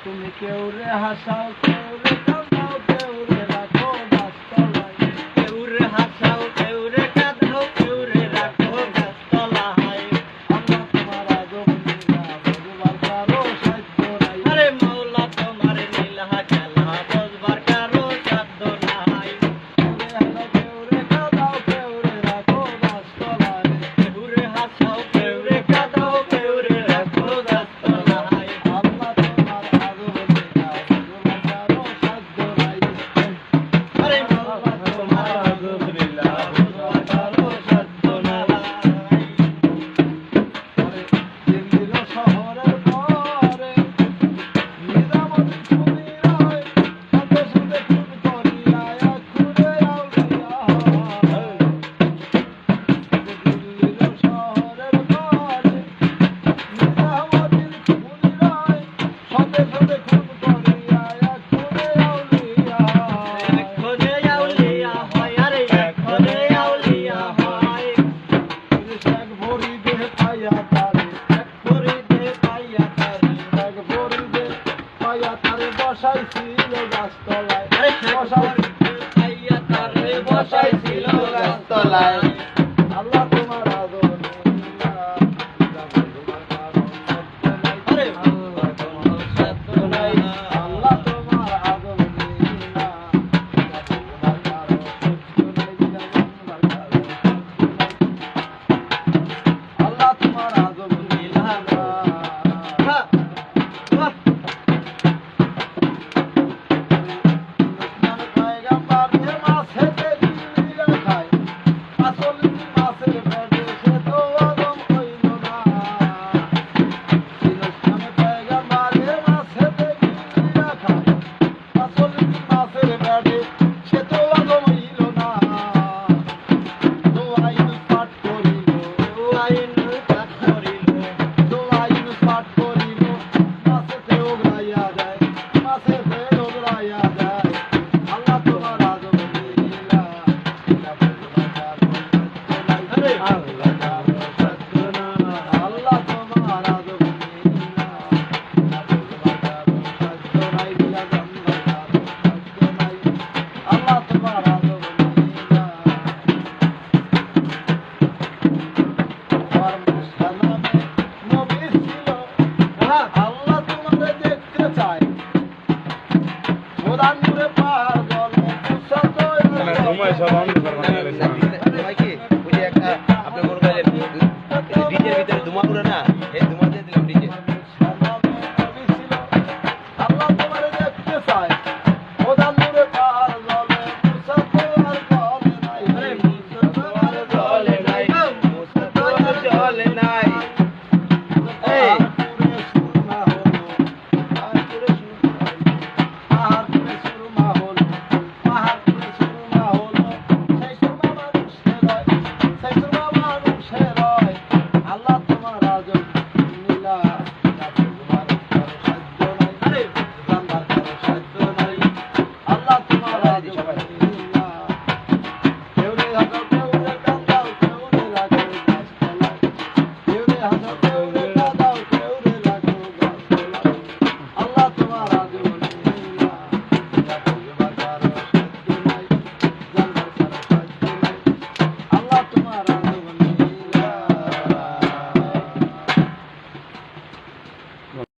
তুমি কেউ রে হাসাও কেউ রে কাঁদাও কেউ রে রাখো গাছতলায় কেউ রে হাসাও কেউ রে কাঁদাও কেউ রে রাখো গাছতলায় আল্লাহ তোমার আদম লীলা বুঝবার কারো সাধ্য নাই আরে মাওলা তোমার লীলা খেলা বুঝবার কারো সাধ্য নাই কেউ রে কাঁদাও কেউ রে রাখো গাছতলায় কেউ রে হাসাও কেউ রে কাঁদাও কেউ রে রাখো গাছতলায় আল্লাহ তোমার আদম লীলা বুঝবার কারো সাধ্য নাই আরে মাওলা তোমার আদম লীলা বুঝবার কারো সাধ্য নাই দিল্লির শহরের পরে নিজামতি তুমি রয় সঙ্গে সঙ্গে খুন করিয়া খুঁড়ে আউলিয়া দিল্লির শহরের পরে নিজামতি তুমি রয় সঙ্গে সঙ্গে খুন করিয়া খুঁড়ে আউলিয়া এক্ষণে আউলিয়া হয় আরে এক্ষণে আউলিয়া হয় এক ভরি দেহ পাইয়া তারে করিতে পাইয়া তারে এক ভরি দেহ পাইয়া তারে বসাইছিল গাছতলায় আরে বসাই পাইয়া তারে বসাইছিল গাছতলায় আল্লাহ তোমার আদর আরে আল্লাহ তোমার সাধ্য নাই আল্লাহ তোমার আদর আল্লাহ তোমার আদর হ্যাঁ বাহ পয়গম্বর যে মাছেতে বিড়িয়া খায় আসল মাছের পেটে সে তো আদম হইল না ইসলামে পয়গম্বর যে মাছেতে বিড়িয়া খায় আসল মাছের পেটে সে তো আদম হইল না দোয়াইন পাঠ করিল আইন কাজ করিল দোয়াইন পাঠ করিল মাছেতে ওগলাইয়া যায় মাছেতে ওগলাইয়া যায় আল্লাহ তোমার আদম লীলা আরে আল্লাহ তোমার আদম লীলা আল্লাহ তোমার আদম লীলা আর মুসা নামে নবী ছিল হ্যাঁ আল্লাহ